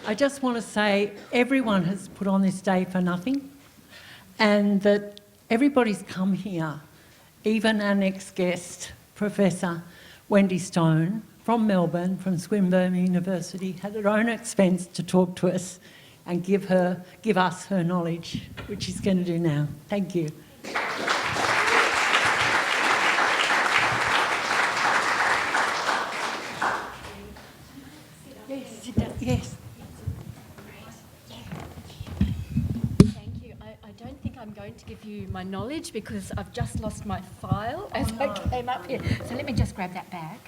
I just want to say everyone has put on this day for nothing, and that everybody's come here, even our next guest, Professor Wendy Stone from Melbourne, from Swinburne University, at her own expense to talk to us and give us her knowledge, which she's going to do now. Thank you. Yes, sit down. Yes. Thank you. I don't think I'm going to give you my knowledge because I've just lost my file as I came up here. So let me just grab that bag.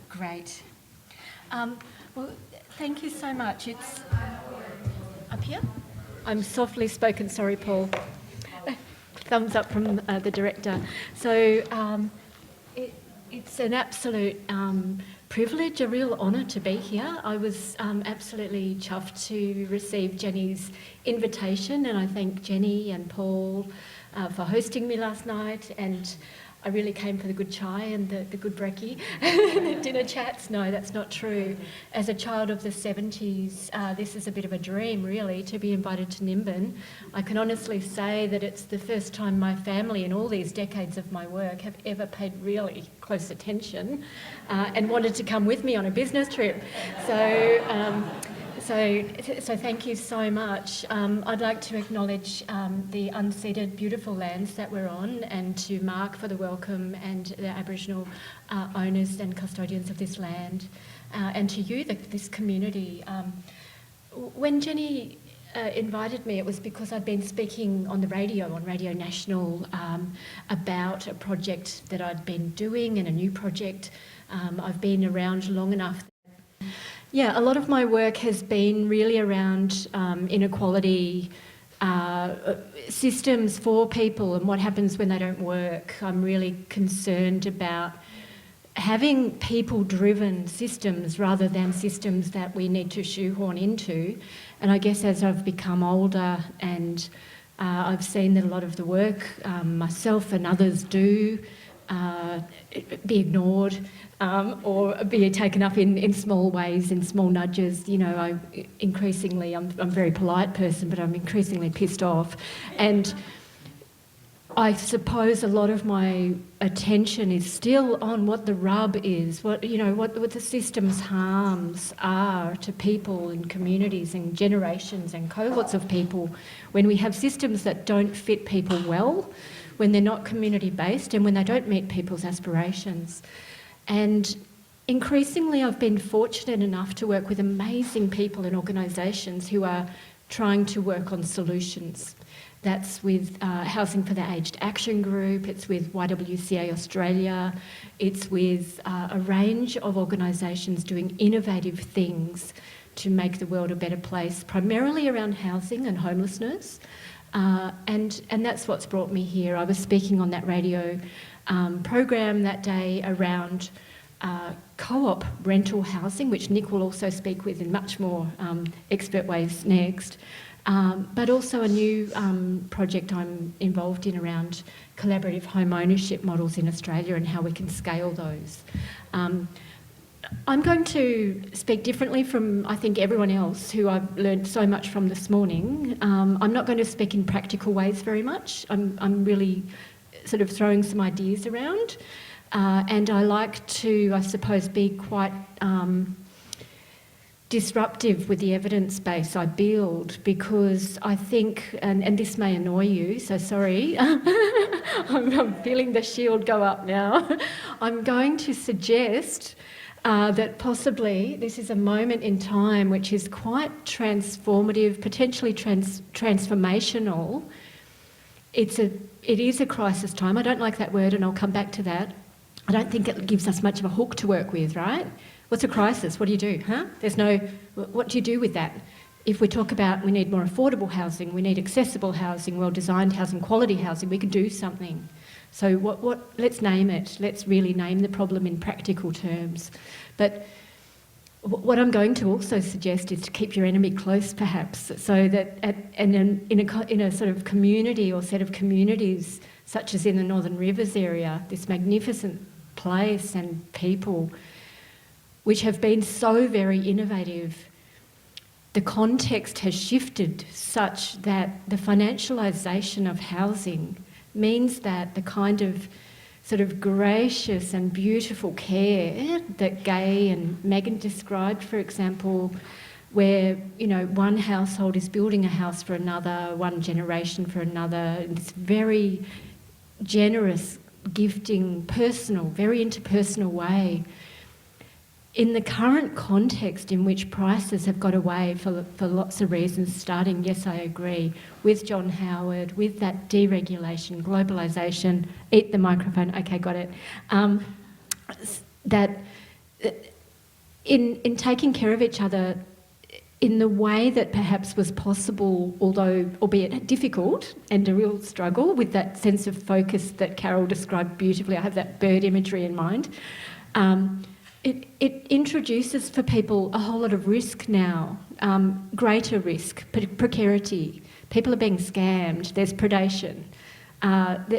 Great. Well, thank you so much. It's up here. I'm softly spoken. Sorry, Paul. Thumbs up from the director. So it's an absolute privilege, a real honour to be here. I was absolutely chuffed to receive Jenny's invitation, and I thank Jenny and Paul for hosting me last night, and I really came for the good chai and the good brekkie and the dinner chats. No, that's not true. As a child of the 70s, this is a bit of a dream, really, to be invited to Nimbin. I can honestly say that it's the first time my family, in all these decades of my work, have ever paid really close attention and wanted to come with me on a business trip. So thank you so much. I'd like to acknowledge the unceded beautiful lands that we're on, and to Mark for the welcome, and the Aboriginal owners and custodians of this land, and to you, this community. When Jenny invited me, it was because I'd been speaking on the radio, on Radio National, about a project that I'd been doing, and a new project. I've been around long enough. Yeah, a lot of my work has been really around inequality, systems for people and what happens when they don't work. I'm really concerned about having people-driven systems rather than systems that we need to shoehorn into. And I guess as I've become older and I've seen that a lot of the work myself and others do be ignored, or be taken up in small ways, in small nudges. You know, I'm a very polite person, but I'm increasingly pissed off. And I suppose a lot of my attention is still on what the rub is, what the system's harms are to people and communities and generations and cohorts of people when we have systems that don't fit people well, when they're not community-based, and when they don't meet people's aspirations. And increasingly I've been fortunate enough to work with amazing people and organisations who are trying to work on solutions. That's with Housing for the Aged Action Group, it's with YWCA Australia, it's with a range of organisations doing innovative things to make the world a better place, primarily around housing and homelessness. And that's what's brought me here. I was speaking on that radio program that day around co-op rental housing, which Nick will also speak with in much more expert ways next, but also a new project I'm involved in around collaborative home ownership models in Australia and how we can scale those. I'm going to speak differently from, I think, everyone else who I've learned so much from this morning. I'm not going to speak in practical ways very much. I'm really sort of throwing some ideas around. And I like to, I suppose, be quite disruptive with the evidence base I build, because I think, and this may annoy you, so sorry, I'm feeling the shield go up now. I'm going to suggest that possibly this is a moment in time which is quite transformative, potentially transformational. It is a crisis time. I don't like that word, and I'll come back to that. I don't think it gives us much of a hook to work with, right? What's a crisis? What do you do? What do you do with that? If we talk about we need more affordable housing, we need accessible housing, well-designed housing, quality housing, we can do something. So let's name it. Let's really name the problem in practical terms. But what I'm going to also suggest is to keep your enemy close, perhaps, so that in a sort of community or set of communities, such as in the Northern Rivers area, this magnificent place and people, which have been so very innovative, the context has shifted such that the financialisation of housing means that the kind of sort of gracious and beautiful care that Gay and Megan described, for example, where, you know, one household is building a house for another, one generation for another, in this very generous, gifting, personal, very interpersonal way. In the current context in which prices have got away for lots of reasons, starting, yes, I agree, with John Howard, with that deregulation, globalisation, eat the microphone, okay, got it, that in taking care of each other in the way that perhaps was possible, although albeit difficult and a real struggle, with that sense of focus that Carol described beautifully. I have that bird imagery in mind. It introduces for people a whole lot of risk now, greater risk, precarity. People are being scammed, there's predation.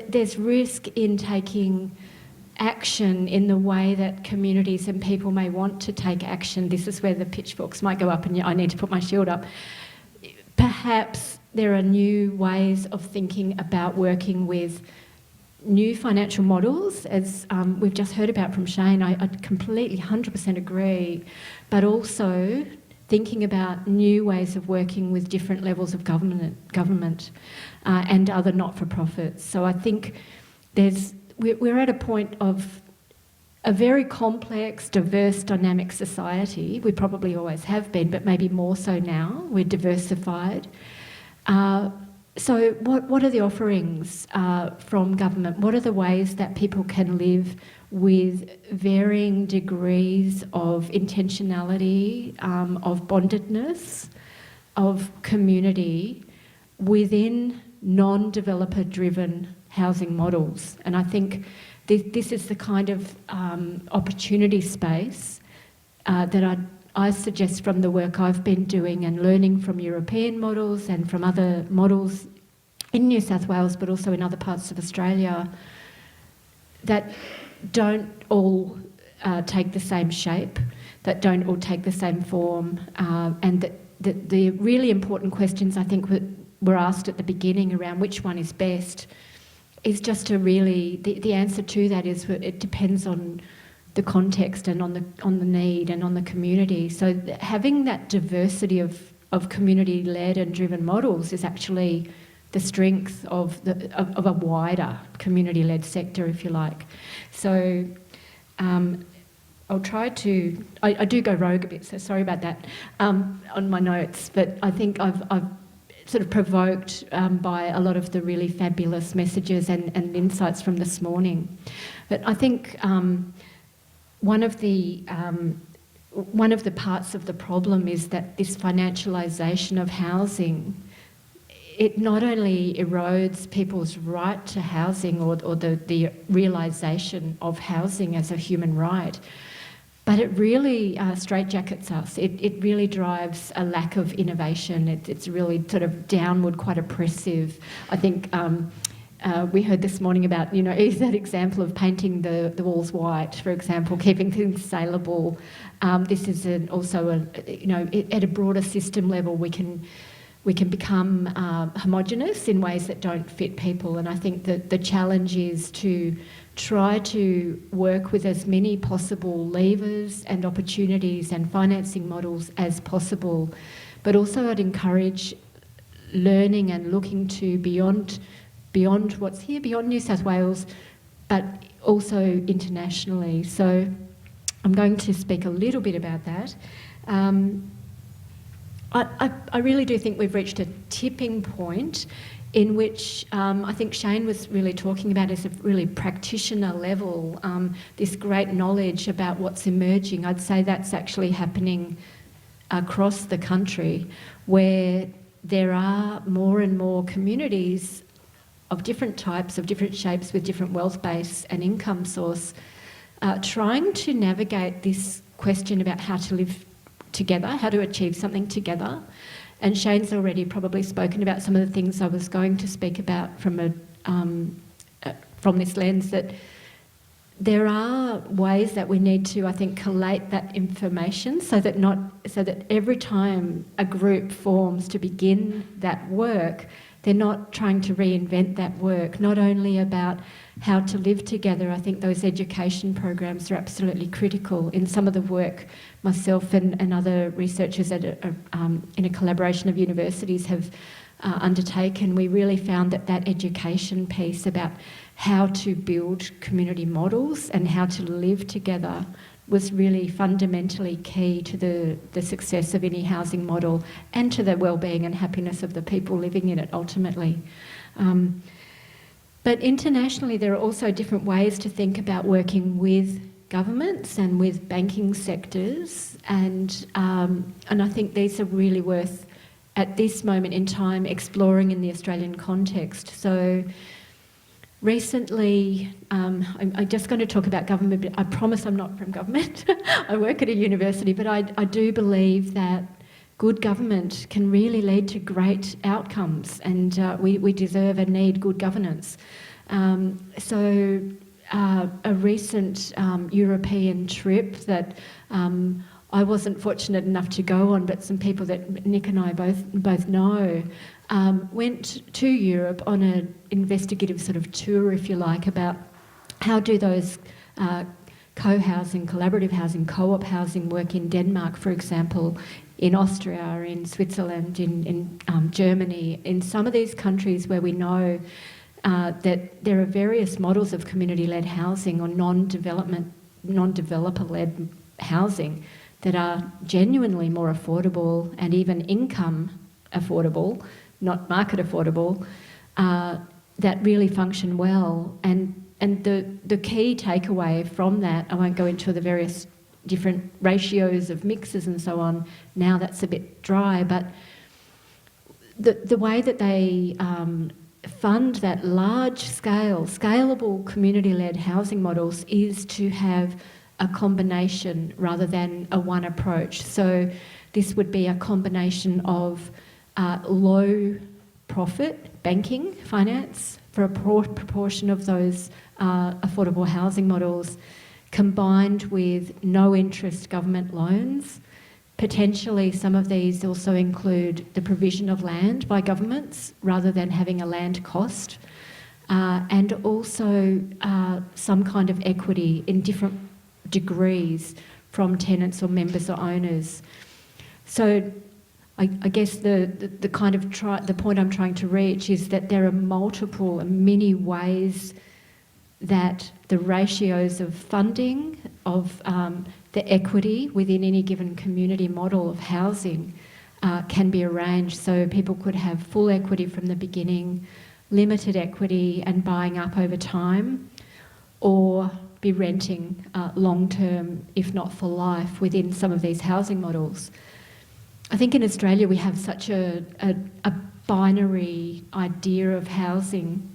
There's risk in taking action in the way that communities and people may want to take action. This is where the pitchforks might go up and I need to put my shield up. Perhaps there are new ways of thinking about working with new financial models, as we've just heard about from Shane. I completely 100% agree, but also thinking about new ways of working with different levels of government and other not-for-profits. So I think we're at a point of a very complex, diverse, dynamic society. We probably always have been, but maybe more so now. We're diversified. So what are the offerings from government? What are the ways that people can live with varying degrees of intentionality, of bondedness, of community within non-developer-driven housing models? And I think this is the kind of opportunity space that I suggest from the work I've been doing and learning from European models and from other models in New South Wales, but also in other parts of Australia, that don't all take the same shape, that don't all take the same form, and that the really important questions I think were asked at the beginning around which one is best is just to really, the answer to that is it depends on the context and on the need and on the community. So having that diversity of community-led and driven models is actually the strength of a wider community-led sector, if you like. So I'll try to, I do go rogue a bit, so sorry about that, on my notes, but I think I've sort of provoked by a lot of the really fabulous messages and insights from this morning. But I think one of the parts of the problem is that this financialisation of housing, it not only erodes people's right to housing or the realisation of housing as a human right, but it really straitjackets us. It really drives a lack of innovation. It's really sort of downward, quite oppressive. I think we heard this morning about, is that example of painting the walls white, for example, keeping things saleable. This is also at a broader system level, we can become homogenous in ways that don't fit people. And I think that the challenge is to try to work with as many possible levers and opportunities and financing models as possible. But also I'd encourage learning and looking to beyond what's here, beyond New South Wales, but also internationally. So I'm going to speak a little bit about that. I really do think we've reached a tipping point in which I think Shane was really talking about as a really practitioner level, this great knowledge about what's emerging. I'd say that's actually happening across the country, where there are more and more communities of different types, of different shapes, with different wealth base and income source, trying to navigate this question about how to live together, how to achieve something together. And Shane's already probably spoken about some of the things I was going to speak about from this lens, that there are ways that we need to, I think, collate that information so that every time a group forms to begin that work, they're not trying to reinvent that work, not only about how to live together. I think those education programs are absolutely critical. In some of the work myself and other researchers in a collaboration of universities have undertaken, we really found that education piece about how to build community models and how to live together was really fundamentally key to the success of any housing model and to the well-being and happiness of the people living in it ultimately. But internationally, there are also different ways to think about working with governments and with banking sectors, and I think these are really worth, at this moment in time, exploring in the Australian context. So recently, I'm just going to talk about government, but I promise I'm not from government. I work at a university, but I do believe that good government can really lead to great outcomes, and we deserve and need good governance. So a recent European trip that I wasn't fortunate enough to go on, but some people that Nick and I both know, went to Europe on an investigative sort of tour, if you like, about how do those co-housing, collaborative housing, co-op housing work in Denmark, for example, in Austria, in Switzerland, in Germany, in some of these countries where we know that there are various models of community-led housing or non-developer-led housing that are genuinely more affordable and even income affordable, not market affordable, that really function well. And the key takeaway from that, I won't go into the various different ratios of mixes and so on, now that's a bit dry, but the way that they fund that large-scale, scalable community-led housing models is to have a combination rather than a one approach. So this would be a combination of low profit banking finance for a proportion of those affordable housing models, combined with no interest government loans. Potentially some of these also include the provision of land by governments rather than having a land cost, and also some kind of equity in different degrees from tenants or members or owners. So I guess the kind of the point I'm trying to reach is that there are multiple and many ways that the ratios of funding, of the equity within any given community model of housing can be arranged. So people could have full equity from the beginning, limited equity and buying up over time, or be renting long-term, if not for life, within some of these housing models. I think in Australia we have such a binary idea of housing,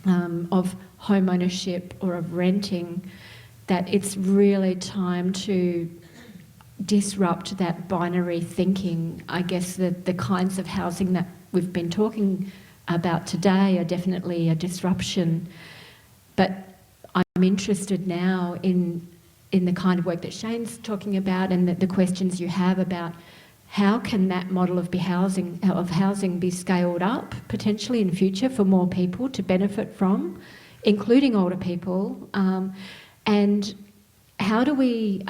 of home ownership or of renting, that it's really time to disrupt that binary thinking. I guess the kinds of housing that we've been talking about today are definitely a disruption, but I'm interested now in the kind of work that Shane's talking about and the questions you have about how can that model of housing be scaled up potentially in future for more people to benefit from, including older people, and how do we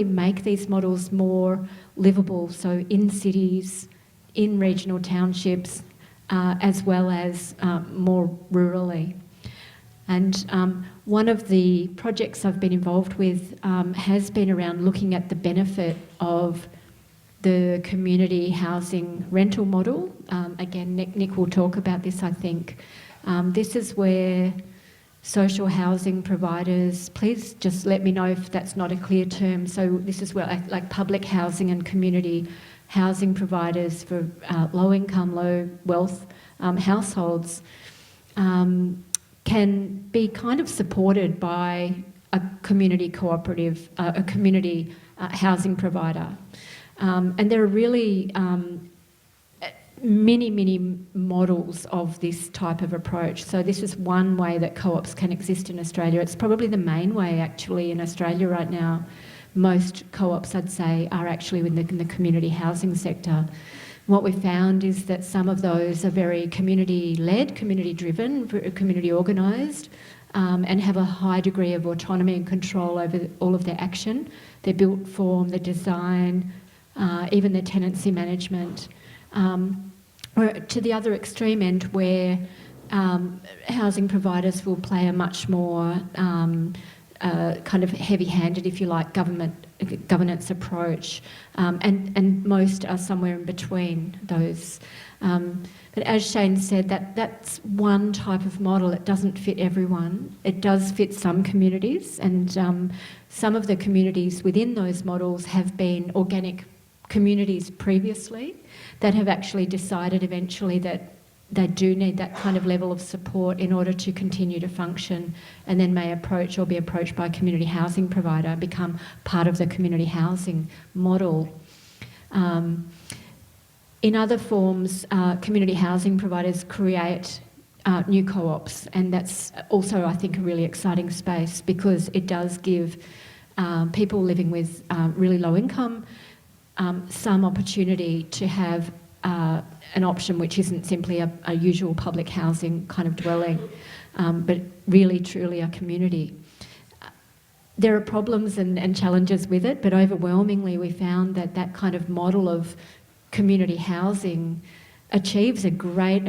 make these models more livable, so in cities, in regional townships, as well as more rurally. And one of the projects I've been involved with has been around looking at the benefit of the community housing rental model. Again, Nick will talk about this, I think. This is where social housing providers, please just let me know if that's not a clear term. So this is where like public housing and community housing providers for low income, low wealth households can be kind of supported by a community cooperative, a community housing provider. And there are really many models of this type of approach. So this is one way that co-ops can exist in Australia. It's probably the main way actually in Australia right now. Most co-ops, I'd say, are actually in the community housing sector. What we found is that some of those are very community-led, community-driven, community organised, and have a high degree of autonomy and control over all of their action, their built form, their design, even their tenancy management. Or to the other extreme end where housing providers will play a much more kind of heavy-handed, if you like, governance approach, and most are somewhere in between those. But as Shane said, that's one type of model. It doesn't fit everyone. It does fit some communities, and some of the communities within those models have been organic communities previously that have actually decided eventually that they do need that kind of level of support in order to continue to function, and then may approach or be approached by a community housing provider, become part of the community housing model. In other forms, community housing providers create new co-ops, and that's also, I think, a really exciting space because it does give people living with really low income some opportunity to have an option which isn't simply a usual public housing kind of dwelling, but really truly a community. There are problems and challenges with it, but overwhelmingly we found that that kind of model of community housing achieves a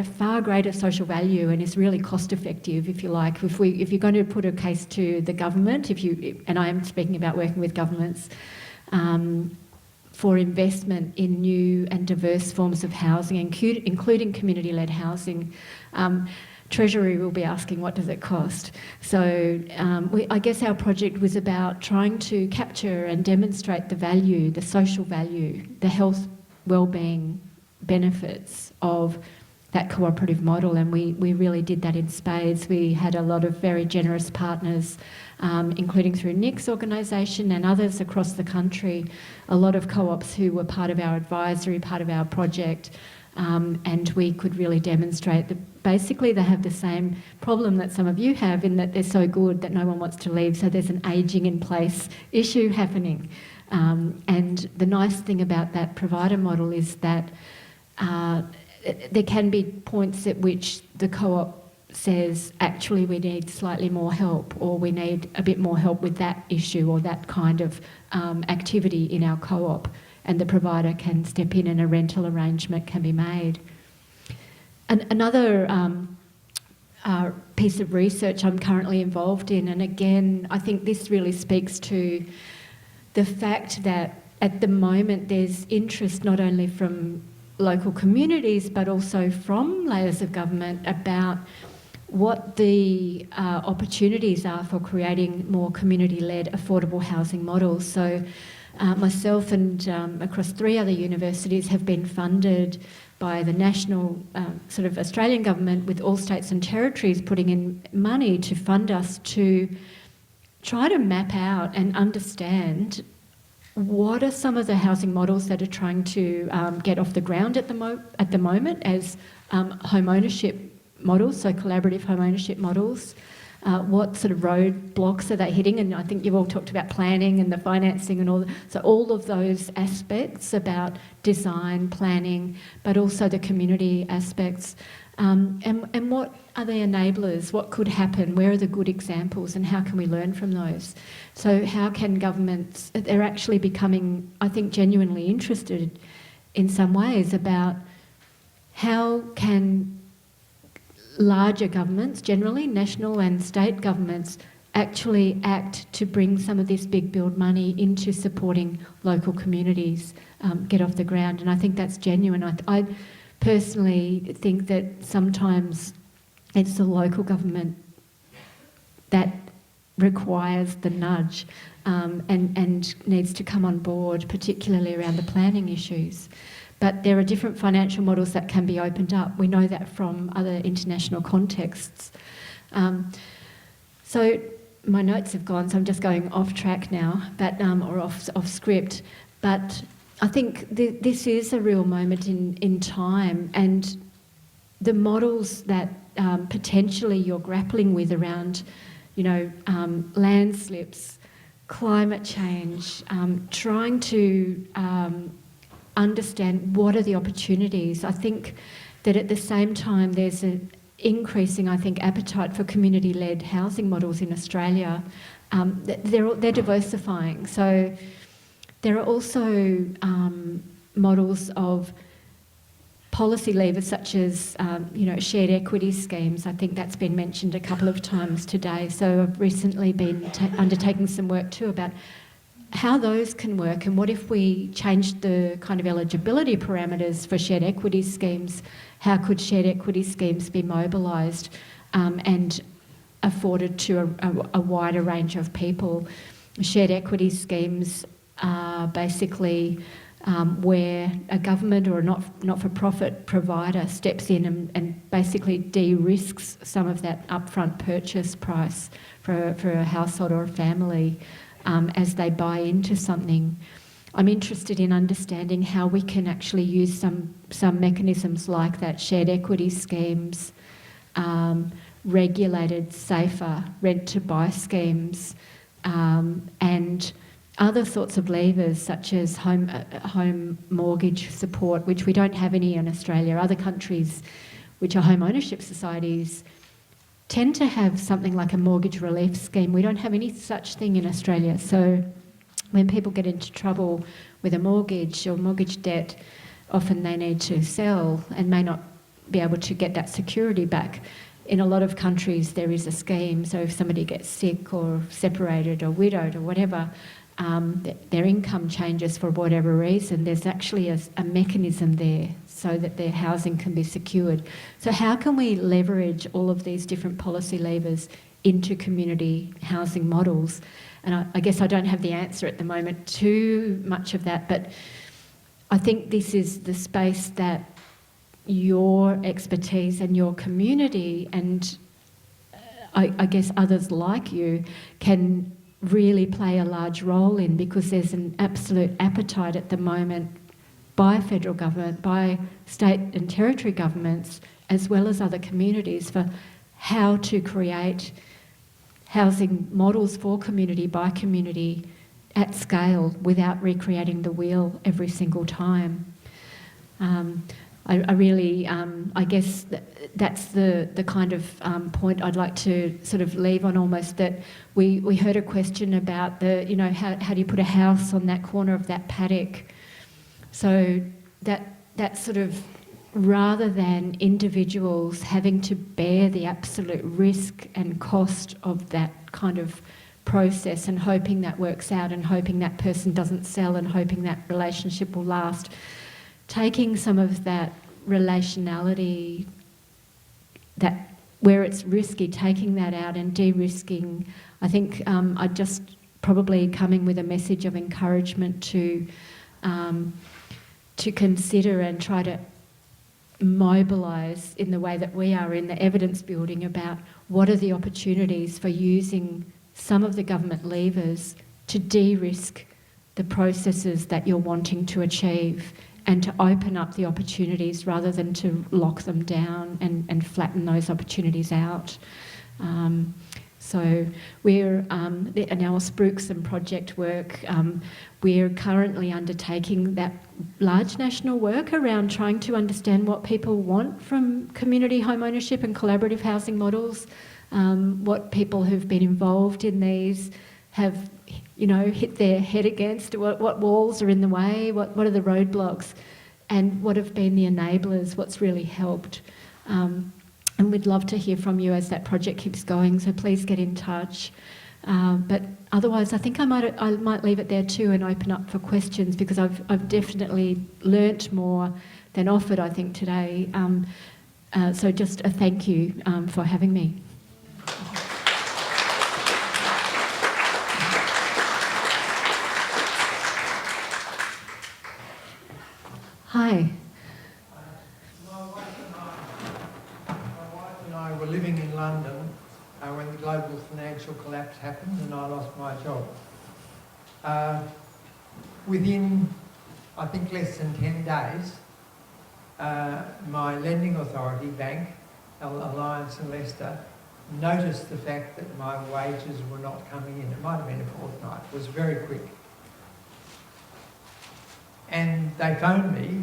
far greater social value and is really cost effective, if you like. If you're going to put a case to the government, and I am speaking about working with governments, for investment in new and diverse forms of housing, including community-led housing, Treasury will be asking, what does it cost? So I guess our project was about trying to capture and demonstrate the value, the social value, the health, well-being benefits of that cooperative model, and we really did that in spades. We had a lot of very generous partners, including through Nick's organisation and others across the country, a lot of co-ops who were part of our advisory, part of our project, and we could really demonstrate that basically they have the same problem that some of you have, in that they're so good that no one wants to leave, so there's an ageing in place issue happening. And the nice thing about that provider model is that there can be points at which the co-op says, actually we need slightly more help, or we need a bit more help with that issue or that kind of activity in our co-op, and the provider can step in and a rental arrangement can be made. And another piece of research I'm currently involved in, and again I think this really speaks to the fact that at the moment there's interest not only from local communities but also from layers of government about what the opportunities are for creating more community-led affordable housing models. So myself and across 3 other universities have been funded by the national sort of Australian government, with all states and territories putting in money to fund us to try to map out and understand what are some of the housing models that are trying to get off the ground at the moment as home ownership models, so collaborative home ownership models. What sort of roadblocks are they hitting? And I think you've all talked about planning and the financing and all that. So all of those aspects about design, planning, but also the community aspects. And what are the enablers? What could happen? Where are the good examples, and how can we learn from those? So how can governments, they're actually becoming, I think, genuinely interested in some ways about how can larger governments, generally national and state governments, actually act to bring some of this big build money into supporting local communities get off the ground. And I think that's genuine. I personally think that sometimes it's the local government that requires the nudge and needs to come on board, particularly around the planning issues. But there are different financial models that can be opened up. We know that from other international contexts. So my notes have gone, so I'm just going off track now, but or off script. But I think this is a real moment in time, and the models that potentially you're grappling with around, landslips, climate change, trying to understand what are the opportunities. I think that at the same time there's an increasing, appetite for community-led housing models in Australia. They're diversifying. So there are also models of policy levers such as, shared equity schemes. I think that's been mentioned a couple of times today. So I've recently been undertaking some work too about how those can work, and what if we changed the kind of eligibility parameters for shared equity schemes? How could shared equity schemes be mobilised and afforded to a wider range of people? Shared equity schemes are basically where a government or a not-for-profit provider steps in and basically de-risks some of that upfront purchase price for a household or a family as they buy into something. I'm interested in understanding how we can actually use some mechanisms like that, shared equity schemes, regulated, safer rent-to-buy schemes, and other sorts of levers such as home mortgage support, which we don't have any in Australia. Other countries which are home ownership societies tend to have something like a mortgage relief scheme. We don't have any such thing in Australia. So when people get into trouble with a mortgage or mortgage debt, often they need to sell and may not be able to get that security back. In a lot of countries there is a scheme, so if somebody gets sick or separated or widowed or whatever, their income changes for whatever reason, there's actually a mechanism there so that their housing can be secured. So how can we leverage all of these different policy levers into community housing models? And I guess I don't have the answer at the moment to much of that, but I think this is the space that your expertise and your community and I guess others like you can really play a large role in, because there's an absolute appetite at the moment by federal government, by state and territory governments, as well as other communities, for how to create housing models for community by community at scale without recreating the wheel every single time. I really, I guess that's the kind of point I'd like to sort of leave on almost, that we heard a question about how do you put a house on that corner of that paddock? So that sort of, rather than individuals having to bear the absolute risk and cost of that kind of process and hoping that works out and hoping that person doesn't sell and hoping that relationship will last, taking some of that relationality, that where it's risky, taking that out and de-risking. I think I'd just probably coming with a message of encouragement to consider and try to mobilise in the way that we are in the evidence building about what are the opportunities for using some of the government levers to de-risk the processes that you're wanting to achieve, and to open up the opportunities rather than to lock them down and flatten those opportunities out. So we're, and our Spruiks and project work, we're currently undertaking that large national work around trying to understand what people want from community home ownership and collaborative housing models, what people who've been involved in these have hit their head against, what walls are in the way, what are the roadblocks, and what have been the enablers, what's really helped. And we'd love to hear from you as that project keeps going, so please get in touch. But otherwise, I think I might leave it there too and open up for questions, because I've definitely learnt more than offered, I think, today. So just a thank you for having me. Hi. My wife and I were living in London when the global financial collapse happened and I lost my job. Within I think less than 10 days, my lending authority bank, Alliance and Leicester, noticed the fact that my wages were not coming in. It might have been a fortnight. It was very quick. And they phoned me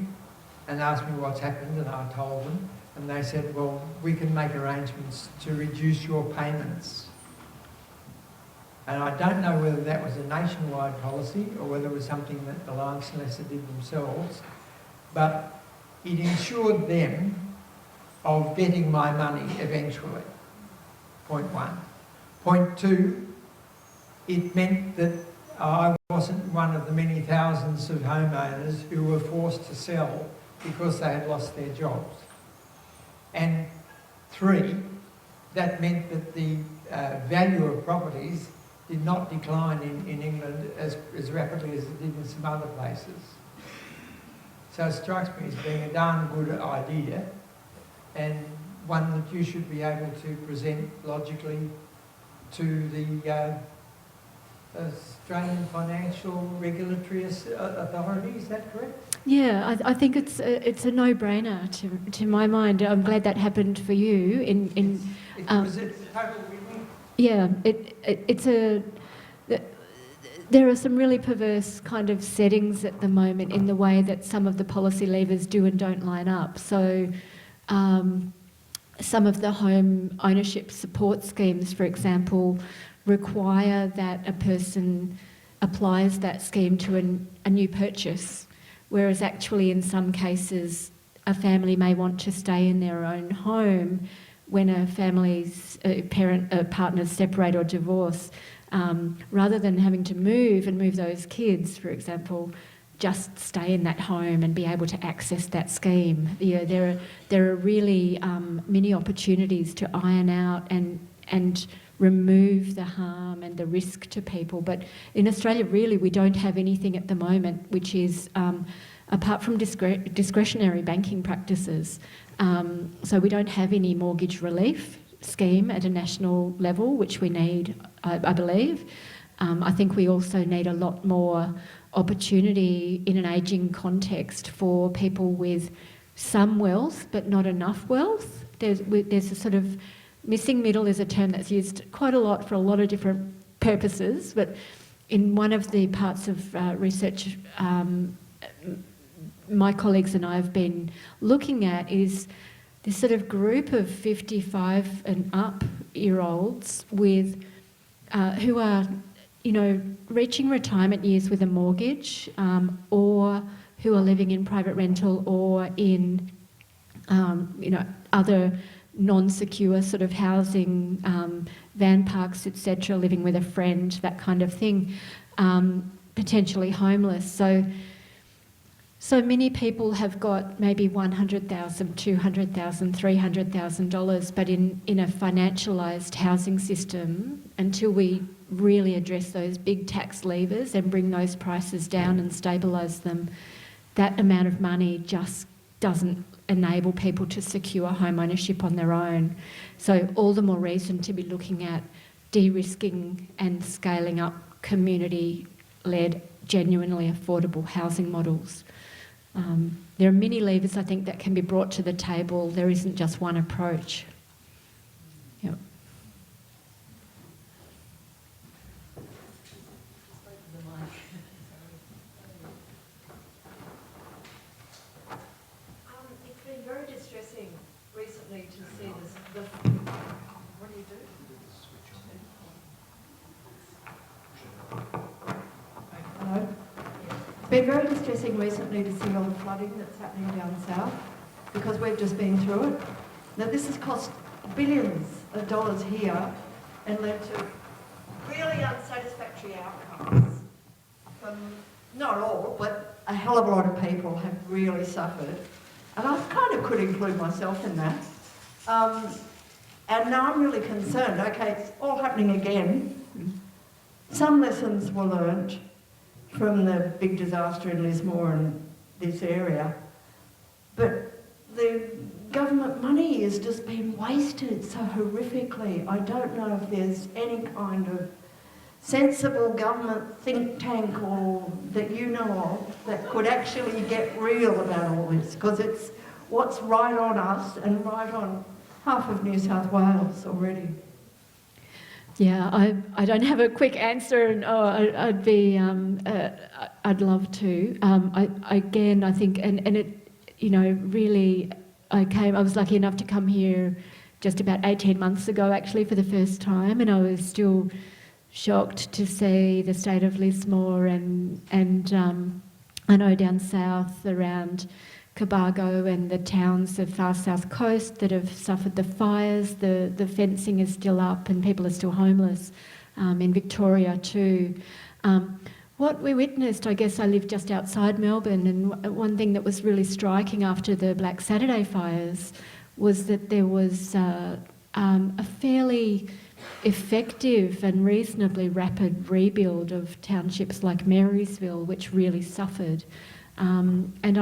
and asked me what's happened, and I told them. And they said, well, we can make arrangements to reduce your payments. And I don't know whether that was a nationwide policy or whether it was something that Alliance and Leicester did themselves, but it ensured them of getting my money eventually, point one. Point two, it meant that I wasn't one of the many thousands of homeowners who were forced to sell because they had lost their jobs. And three, that meant that the value of properties did not decline in England as rapidly as it did in some other places. So it strikes me as being a darn good idea, and one that you should be able to present logically to the Australian Financial Regulatory Authority. Is that correct? Yeah, I think it's a no-brainer to my mind. I'm glad that happened for you. Was it a total win-win? Yeah, there are some really perverse kind of settings at the moment in the way that some of the policy levers do and don't line up. So some of the home ownership support schemes, for example, require that a person applies that scheme to a new purchase, whereas actually in some cases a family may want to stay in their own home when a family's partners separate or divorce, rather than having to move those kids, for example, just stay in that home and be able to access that scheme. There are really many opportunities to iron out and remove the harm and the risk to people. But in Australia, really, we don't have anything at the moment which is, apart from discretionary banking practices, so we don't have any mortgage relief scheme at a national level, which we need, I believe. I think we also need a lot more opportunity in an ageing context for people with some wealth but not enough wealth. There's a sort of missing middle is a term that's used quite a lot for a lot of different purposes, but in one of the parts of research my colleagues and I have been looking at is this sort of group of 55 and up year olds with who are, reaching retirement years with a mortgage, or who are living in private rental or in, other non-secure sort of housing, van parks, etc., living with a friend, that kind of thing, potentially homeless. So many people have got maybe $100,000, $200,000, $300,000, but in a financialised housing system, until we really address those big tax levers and bring those prices down and stabilise them, that amount of money just doesn't enable people to secure home ownership on their own. So all the more reason to be looking at de-risking and scaling up community-led, genuinely affordable housing models. There are many levers, I think, that can be brought to the table. There isn't just one approach. Yep. It's been very distressing recently to see this. What do you do? Hello? It's been very distressing recently to see all the flooding that's happening down south, because we've just been through it. Now this has cost billions of dollars here and led to really unsatisfactory outcomes from, not all, but a hell of a lot of people have really suffered. And I kind of could include myself in that. And now I'm really concerned. Okay, it's all happening again. Some lessons were learned from the big disaster in Lismore and this area. But the government money has just been wasted so horrifically. I don't know if there's any kind of sensible government think tank or that you know of that could actually get real about all this, because it's what's right on us and right on half of New South Wales already. Yeah, I don't have a quick answer, and I'd love to. I think, and it, you know, really, I was lucky enough to come here just about 18 months ago, actually, for the first time, and I was still shocked to see the state of Lismore and I know down south around Cobargo and the towns of far south coast that have suffered the fires, the fencing is still up and people are still homeless, in Victoria too. What we witnessed, I guess I live just outside Melbourne, and one thing that was really striking after the Black Saturday fires was that there was a fairly effective and reasonably rapid rebuild of townships like Marysville, which really suffered. And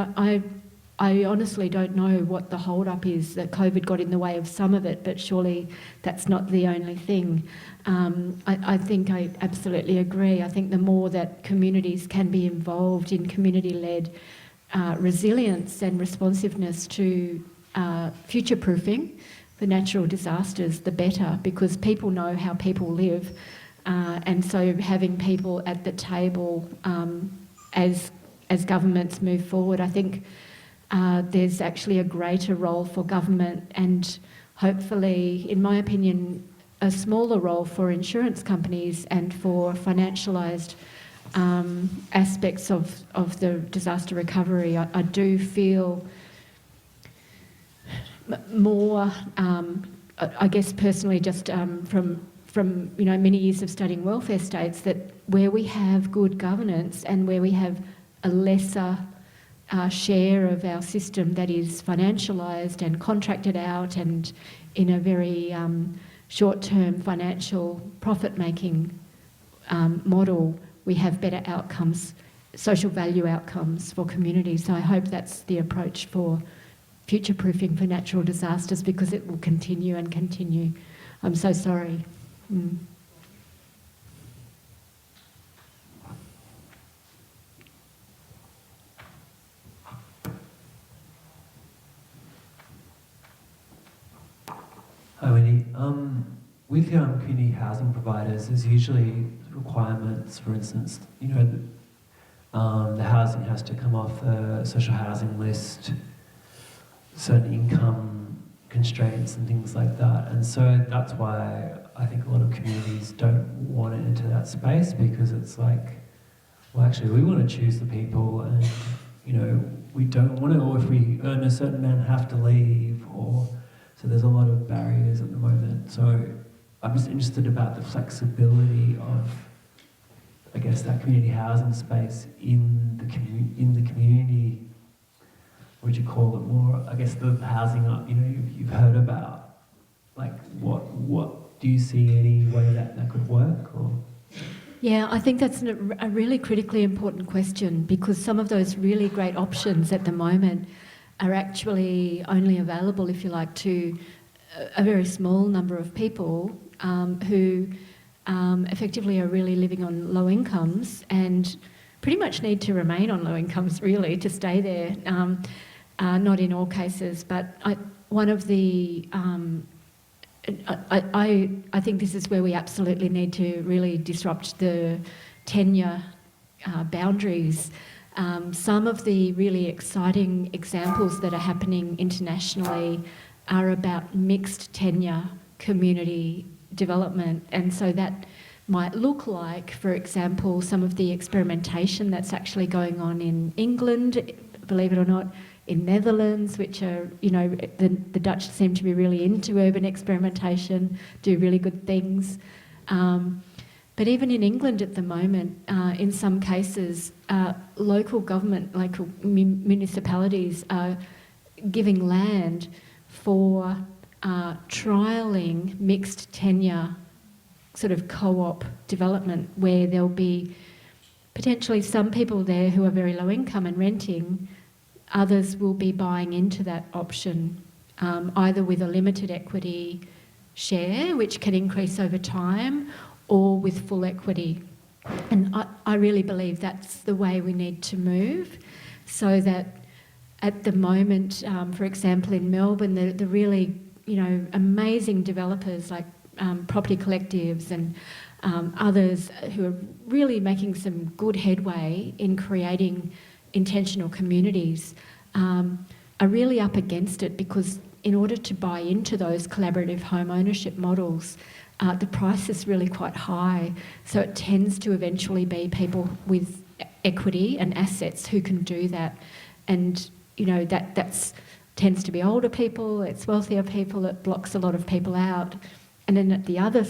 I honestly don't know what the hold-up is, that COVID got in the way of some of it, but surely that's not the only thing. I think I absolutely agree. I think the more that communities can be involved in community-led resilience and responsiveness to future-proofing for natural disasters, the better, because people know how people live. And so having people at the table as governments move forward, I think there's actually a greater role for government and hopefully, in my opinion, a smaller role for insurance companies and for financialised aspects of the disaster recovery. I do feel more, I guess personally, just from you know many years of studying welfare states, that where we have good governance and where we have a lesser share of our system that is financialised and contracted out and in a very short-term financial profit-making model, we have better outcomes, social value outcomes for communities. So I hope that's the approach for future-proofing for natural disasters, because it will continue and continue. I'm so sorry. Hi Wendy. With community housing providers, there's usually requirements. For instance, you know, the housing has to come off the social housing list, certain income constraints and things like that. And so that's why I think a lot of communities don't want to enter that space, because it's like, well, actually, we want to choose the people, and you know, we don't want to, or if we earn a certain amount, have to leave, or so there's a lot of barriers at the moment. So I'm just interested about the flexibility of, I guess, that community housing space in the community. What would you call it? More, I guess, the housing up. You know, you've heard about, like, what do you see any way that could work? Or Yeah, I think that's a really critically important question, because some of those really great options at the moment are actually only available, if you like, to a very small number of people who effectively are really living on low incomes and pretty much need to remain on low incomes, really, to stay there. Not in all cases, but one of the... I think this is where we absolutely need to really disrupt the tenure boundaries. Some of the really exciting examples that are happening internationally are about mixed tenure community development, and so that might look like, for example, some of the experimentation that's actually going on in England, believe it or not, in Netherlands, which are, you know, the Dutch seem to be really into urban experimentation, do really good things. But even in England at the moment, in some cases, local government, local municipalities are giving land for trialling mixed tenure sort of co-op development, where there'll be potentially some people there who are very low income and renting. Others will be buying into that option, either with a limited equity share, which can increase over time, or with full equity. And I really believe that's the way we need to move, so that at the moment, for example, in Melbourne, the really, amazing developers like property collectives and others who are really making some good headway in creating intentional communities are really up against it, because in order to buy into those collaborative home ownership models, the price is really quite high. So it tends to eventually be people with equity and assets who can do that. And, that tends to be older people, it's wealthier people, it blocks a lot of people out. And then at the other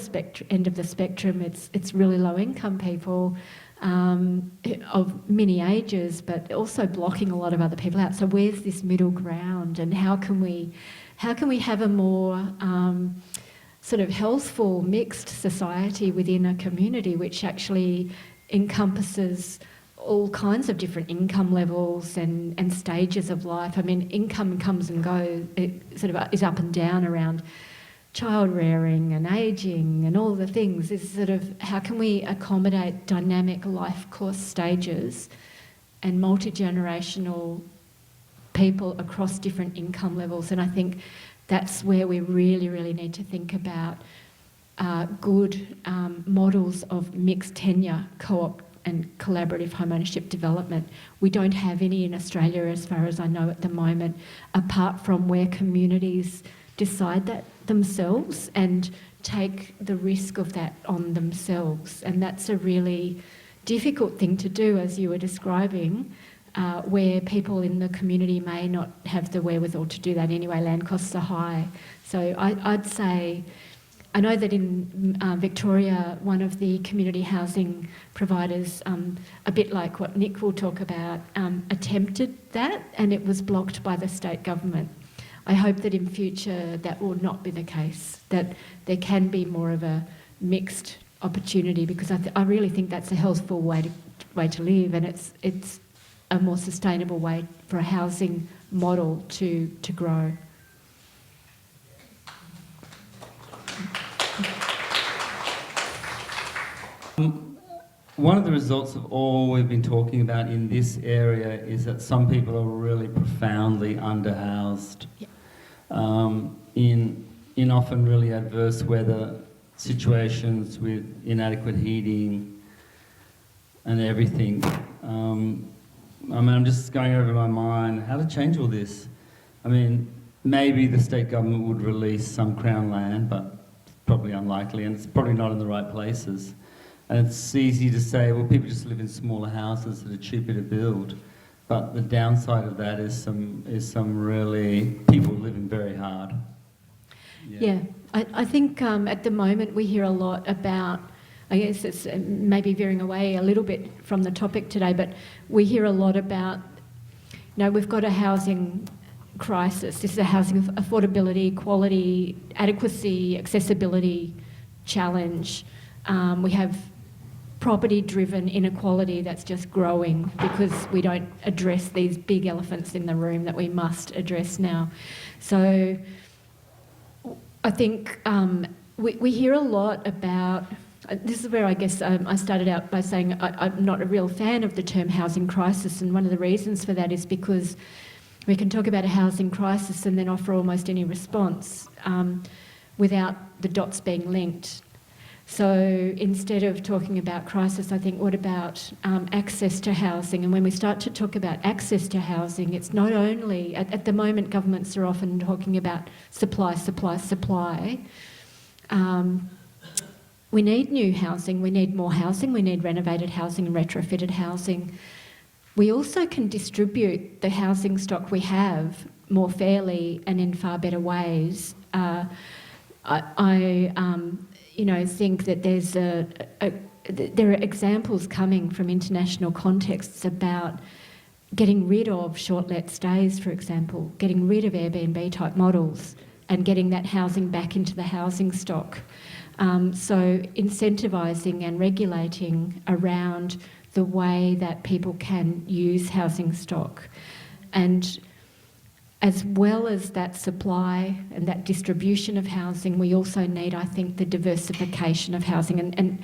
end of the spectrum, it's really low-income people of many ages, but also blocking a lot of other people out. So where's this middle ground, and how can we have a more sort of healthful, mixed society within a community, which actually encompasses all kinds of different income levels and stages of life. I mean, income comes and goes, it sort of is up and down around child rearing and ageing and all the things. Is sort of how can we accommodate dynamic life course stages and multi-generational people across different income levels. And I think that's where we really, really need to think about good models of mixed tenure, co-op and collaborative home ownership development. We don't have any in Australia, as far as I know at the moment, apart from where communities decide that themselves and take the risk of that on themselves. And that's a really difficult thing to do, as you were describing, where people in the community may not have the wherewithal to do that anyway. Land costs are high. So I'd say, I know that in Victoria, one of the community housing providers, a bit like what Nick will talk about, attempted that, and it was blocked by the state government. I hope that in future that will not be the case, that there can be more of a mixed opportunity, because I really think that's a healthful way to live, and it's a more sustainable way for a housing model to grow. One of the results of all we've been talking about in this area is that some people are really profoundly underhoused. Yep. In often really adverse weather situations with inadequate heating and everything. I'm just going over my mind how to change all this. I mean, maybe the state government would release some Crown land, but it's probably unlikely, and it's probably not in the right places. And it's easy to say, well, people just live in smaller houses that are cheaper to build. But the downside of that is some really people living very hard. Yeah. I think at the moment we hear a lot about, I guess it's maybe veering away a little bit from the topic today, but we hear a lot about, we've got a housing crisis. This is a housing affordability, quality, adequacy, accessibility challenge. We have property-driven inequality that's just growing because we don't address these big elephants in the room that we must address now. So I think we hear a lot about, this is where I guess I started out by saying I'm not a real fan of the term housing crisis, and one of the reasons for that is because we can talk about a housing crisis and then offer almost any response without the dots being linked. So instead of talking about crisis, I think, what about access to housing? And when we start to talk about access to housing, it's not only, at the moment governments are often talking about supply. We need new housing, we need more housing, we need renovated housing and retrofitted housing. We also can distribute the housing stock we have more fairly and in far better ways. I think that there are examples coming from international contexts about getting rid of short-let stays, for example, getting rid of Airbnb type models and getting that housing back into the housing stock. So incentivising and regulating around the way that people can use housing stock. And as well as that supply and that distribution of housing, we also need, I think, the diversification of housing. And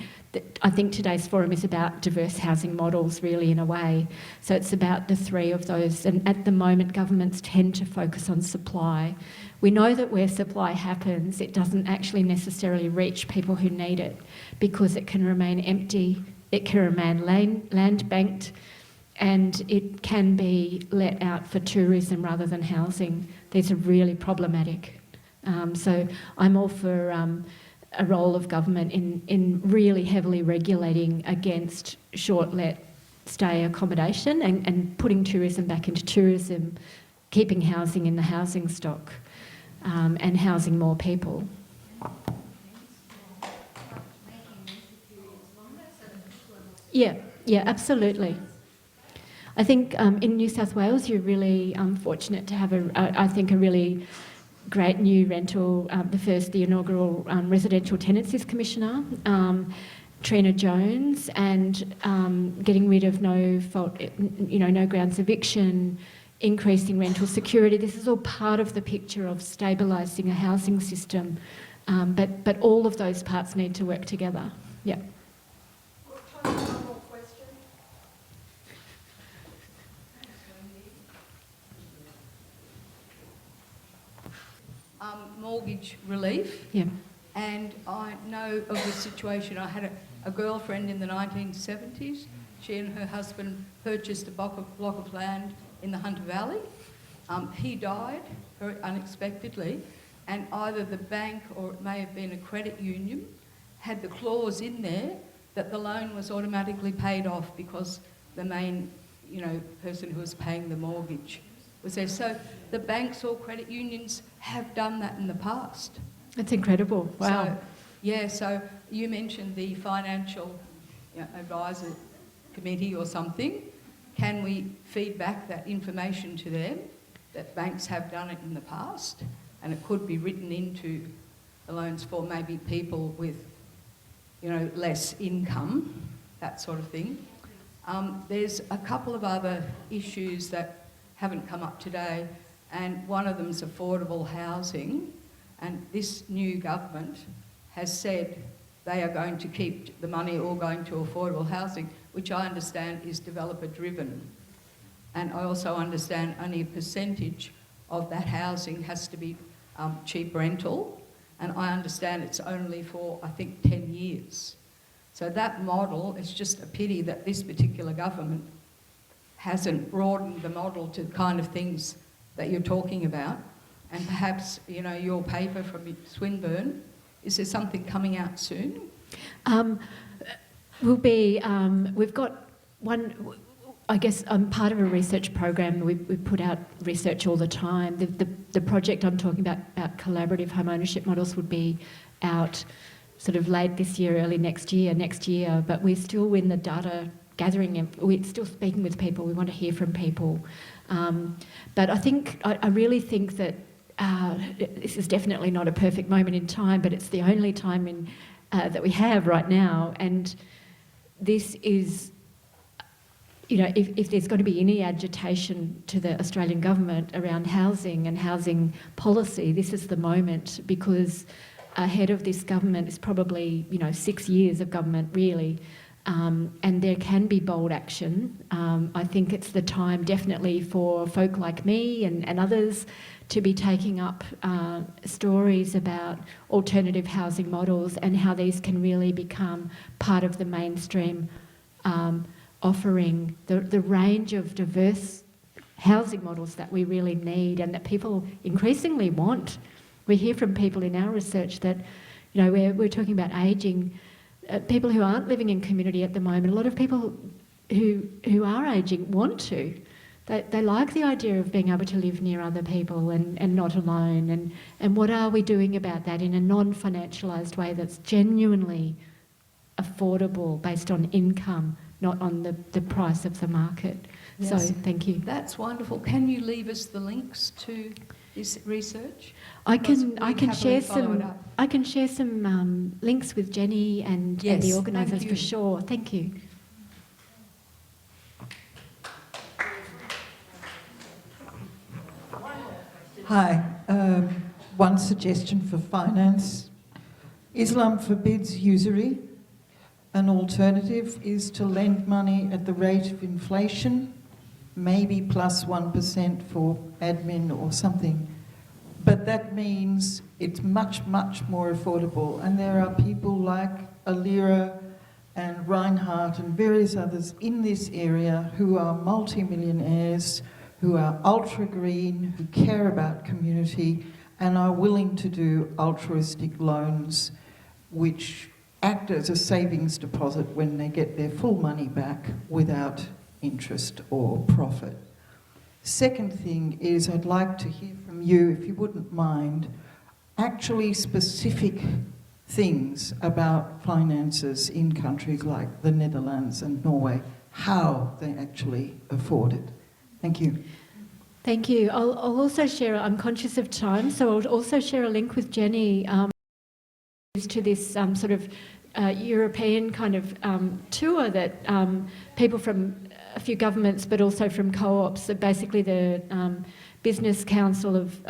I think today's forum is about diverse housing models, really, in a way. So it's about the three of those. And at the moment, governments tend to focus on supply. We know that where supply happens, it doesn't actually necessarily reach people who need it, because it can remain empty, it can remain land banked, and it can be let out for tourism rather than housing. These are really problematic. So I'm all for a role of government in really heavily regulating against short-let stay accommodation and putting tourism back into tourism, keeping housing in the housing stock, and housing more people. Yeah, absolutely. I think in New South Wales you're really fortunate to have I think a really great new rental, the inaugural Residential Tenancies Commissioner, Trina Jones, and getting rid of no grounds eviction, increasing rental security. This is all part of the picture of stabilising a housing system, but all of those parts need to work together. Yeah. Mortgage relief. Yeah. And I know of the situation. I had a girlfriend in the 1970s. She and her husband purchased a block of land in the Hunter Valley. He died very unexpectedly, and either the bank, or it may have been a credit union, had the clause in there that the loan was automatically paid off because the main, person who was paying the mortgage was there. So the banks or credit unions have done that in the past. That's incredible. Wow. So you mentioned the financial advisor committee or something. Can we feed back that information to them, that banks have done it in the past, and it could be written into the loans for maybe people with, less income, that sort of thing. There's a couple of other issues that haven't come up today, and one of them is affordable housing. And this new government has said they are going to keep the money all going to affordable housing, which I understand is developer driven. And I also understand only a percentage of that housing has to be cheap rental, and I understand it's only for, I think, 10 years. So that model, it's just a pity that this particular government hasn't broadened the model to the kind of things that you're talking about. And perhaps, your paper from Swinburne, is there something coming out soon? We've got one, I guess, part of a research program. We put out research all the time. The project I'm talking about collaborative home ownership models would be out sort of late this year, early next year, but we're still in the data gathering, we're still speaking with people, we want to hear from people. But I really think that this is definitely not a perfect moment in time, but it's the only time that we have right now. And this is, if there's going to be any agitation to the Australian government around housing and housing policy, this is the moment, because ahead of this government is probably, 6 years of government, really. And there can be bold action. I think it's the time definitely for folk like me and others to be taking up stories about alternative housing models and how these can really become part of the mainstream offering, the range of diverse housing models that we really need and that people increasingly want. We hear from people in our research that, we're talking about ageing, people who aren't living in community at the moment. A lot of people who are ageing want to. They like the idea of being able to live near other people and not alone. And what are we doing about that in a non-financialised way that's genuinely affordable based on income, not on the price of the market? Yes. So thank you. That's wonderful. Can you leave us the links to this research? I can share some links with Jenny and the organisers for sure. Thank you. Hi. One suggestion for finance. Islam forbids usury. An alternative is to lend money at the rate of inflation, maybe plus 1% for admin or something. But that means it's much, much more affordable. And there are people like Alira and Reinhardt and various others in this area who are multi-millionaires, who are ultra-green, who care about community and are willing to do altruistic loans which act as a savings deposit when they get their full money back without interest or profit. Second thing is I'd like to hear from you, if you wouldn't mind, actually specific things about finances in countries like the Netherlands and Norway, how they actually afford it. Thank you. Thank you. I'll also share, I'm conscious of time, so I'll also share a link with Jenny to this sort of European kind of tour that people from a few governments but also from co-ops, so basically the Business Council of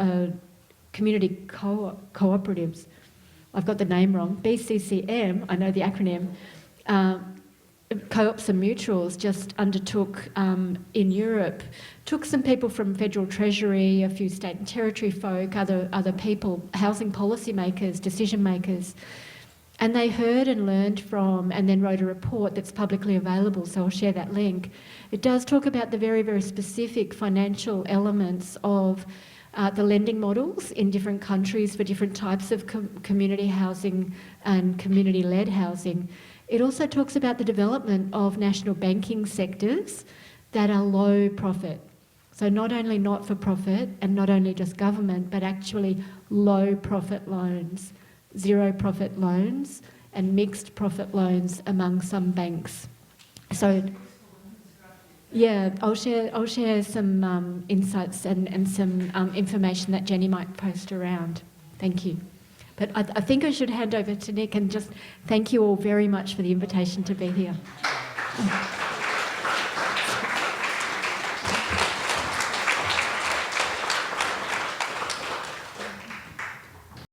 Community Cooperatives, I've got the name wrong, BCCM, I know the acronym, Co-ops and Mutuals just undertook in Europe, took some people from Federal Treasury, a few state and territory folk, other people, housing policy makers, decision makers, and they heard and learned from and then wrote a report that's publicly available, so I'll share that link. It does talk about the very, very specific financial elements of the lending models in different countries for different types of community housing and community-led housing. It also talks about the development of national banking sectors that are low profit. So not only not-for-profit and not only just government, but actually low profit loans, zero profit loans and mixed profit loans among some banks. So yeah, I'll share some insights and some information that Jenny might post around. Thank you. But I think I should hand over to Nick and just thank you all very much for the invitation to be here.